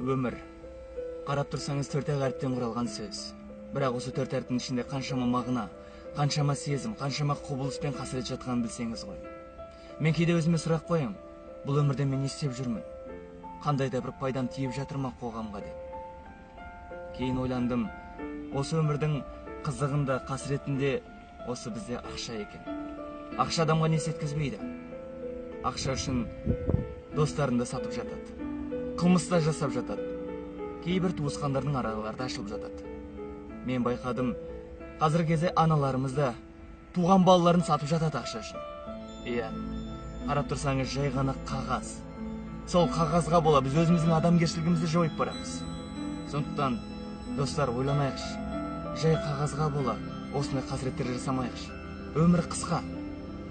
Өмір. Қарап тұрсаңыз төрт әріптен құралған сөз. Бірақ осы төрт әріптің ішінде қаншама мағына, қаншама сезім, қаншама құбылыс пен қасірет жатқанын білсеңіз ғой. Мен кейде өзіме сұрақ қоям, бұл өмірде мен не істеп жүрмін? Қандай да бір пайдам тиіп жатыр ма қоғамға деп. Кейін ойландым, осы өмірдің қызығында, қасіретінде осы бізде ақша екен. Ақша адамға не сеткізбейді. Ақша үшін достарында сатып жатады. Қылмыста жасап жатады. Кейбір туысқандардың аралары ашылып жатады. Мен байқадым, қазір кезде аналарымыз да туған балаларын сатып жатады ақша үшін. Иә, қарап тұрсаңыз жай ғана қағаз. Сол қағазға бола біз өзіміздің адамгершілігімізді жойып барамыз. Сондықтан, достар, ойланайықшы. Жай қағазға бола осындай қасіреттер жасамайықшы. Өмір қысқа.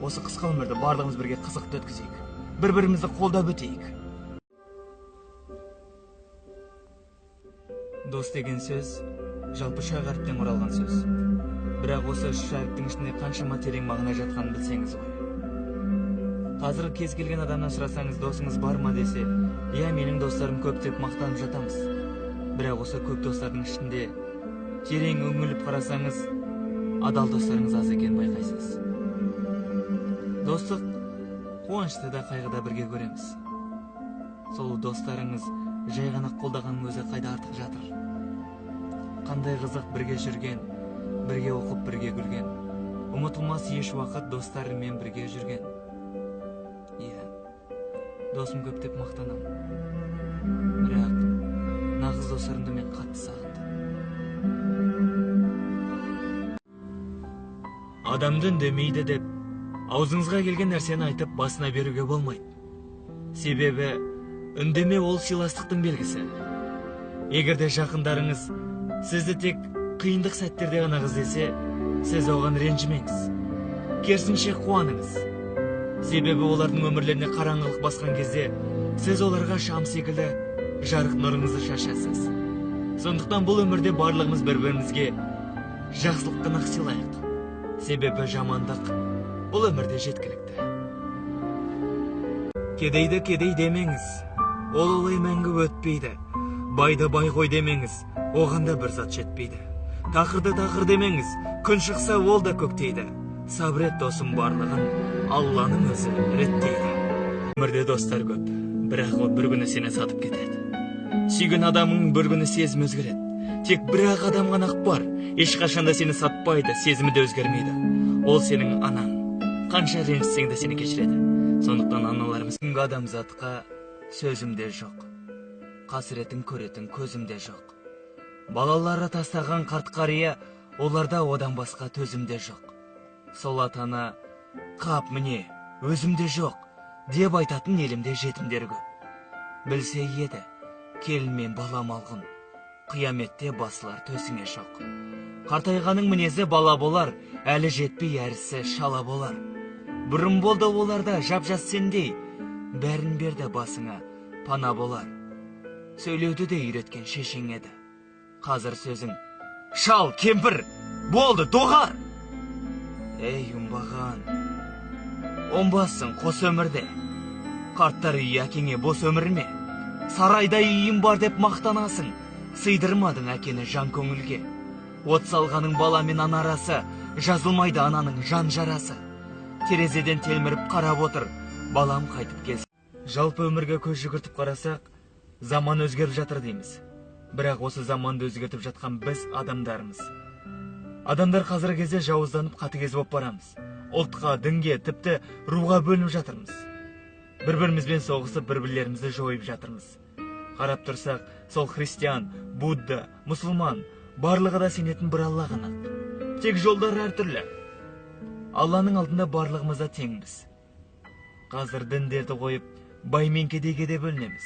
Осы қысқа өмірді барлығымыз бірге қызықты өткізейік. Бір-бірімізді қолдап өтейік. Дос деген сөз жалпы үш әріптен құралған сөз. Бірақ осы үш әріптің ішінде қаншама терең мағына жатқанын білсеңіз ғой. Қазір кез келген адамнан сұрасаңыз, досыңыз бар ма десе, иә, менің достарым көп деп мақтанып жатамыз. Бірақ осы көп достардың ішінде терең үңіліп қарасаңыз, адал достарыңыз аз екенін байқайсыз. Достық қуанышты да қайғыда бірге көреміз. Сол достарыңыз жай ғана қолдағанның өзі қайда артық жатыр. Қандай қызық бірге жүрген, бірге оқып, бірге күлген. Ұмытылмас еш уақыт достарыммен бірге жүрген. Иә, досым көп деп мақтанамын. Бірақ нағыз достарымды мен қатты сағындым. Адамды үндемейді деп, аузыңызға келген нәрсені айтып басына беруге болмайды. Себебі үндеме ол сыйластықтың белгісі. Егерде жақындарыңыз сізді тек қиындық сәттерде ғана іздесе, сіз оған ренжімеңіз. Керісінше қуаныңыз. Себебі олардың өмірлеріне қараңғылық басқан кезде, сіз оларға шам секілді жарық нұрыңызды шашасыз. Сондықтан бұл өмірде барлығымыз бір-бірімізге жақсылық қана сыйлайық. Себебі жамандық бұл өмірде жеткілікті. Кедейді кедей демеңіз, ол олай мәңгі өтпейді. Байды бай қой демеңіз, оған да бір зат жетпейді. Тақырды тақыр демеңіз, күн шықса ол да көктейді. Сабыр ет досым, барлығын Алланың өзі реттейді. Өмірде достар көп, бірақ ол бір күні сені сатып кетеді. Сүйген адамың бір күні сезім өзгереді. Тек бір-ақ адам ғана бар, ешқашанда сені сатпайды, сезімі де өзгермейді. Ол сенің анаң. Қанша ренжісең де сені кешіреді. Сондықтан аналарымыз күнгі адамзатқа сөзімде жоқ. Қасіретін көретін көзімде жоқ. Балалары тастаған қарт қария, оларда одан басқа төзімде жоқ. Сол атана, қап міне, өзімде жоқ, деп айтатын елімде жетімдер көп. Білсе еді, келін мен балам алғын, қияметте басылар төсіңе шоқ. Қартайғаның мінезі бала болар, әлі жетпей әрісі шала болар. Бұрын болды оларда жап-жас сендей, бәрін берді басыңа пана болар. Сөйлеуді де үйреткен шешең еді. Қазір сөзің шал, кемпір, болды, доғар. Ей, ұмбаған, оңбассың қос өмірде. Қарттар үйі әкеңе бос өмір ме? Сарайда үйім бар деп мақтанасың, сыйдырмадың әкені жан көңілге. От салғаның бала мен ана арасы, жазылмайды ананың жан жарасы. Терезеден телміріп қарап отыр, балам қайтып келсін. Жалпы өмірге көз жүгіртіп қарасақ, заман өзгеріп жатыр дейміз. Бірақ осы заманды өзгертіп жатқан біз адамдарымыз. Адамдар қазіргі кезде жауызданып қатыгез болып барамыз. Ұлтқа, дінге, тіпті руға бөлініп жатырмыз. Бір-бірімізбен соғысып, бір-бірлерімізді жойып жатырмыз. Қарап тұрсақ, сол христиан, будда, мұсылман, барлығы да сенетін бір Алла ғана. Тек жолдар әртүрлі. Алланың алдында барлығымыз да теңбіз. Қазір діндерді қойып, бай мен кедейге де бөлінеміз.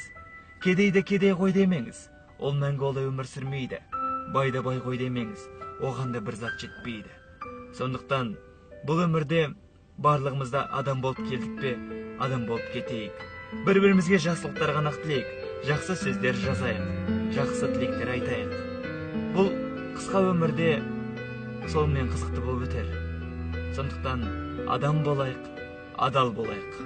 Кедейді кедей қой демеңіз, ол мәңгі олай өмір сүрмейді. Байды бай қой демеңіз, оған да бір зат жетпейді. Сондықтан бұл өмірде барлығымызда адам болып келдік пе, адам болып кетейік. Бір-бірімізге жақсылықтар ғана тілейік, жақсы сөздер жазайық, жақсы тілектер айтайық. Бұл қысқа өмірде солмен қызықты болып өтер. Сондықтан адам болайық, адал болайық.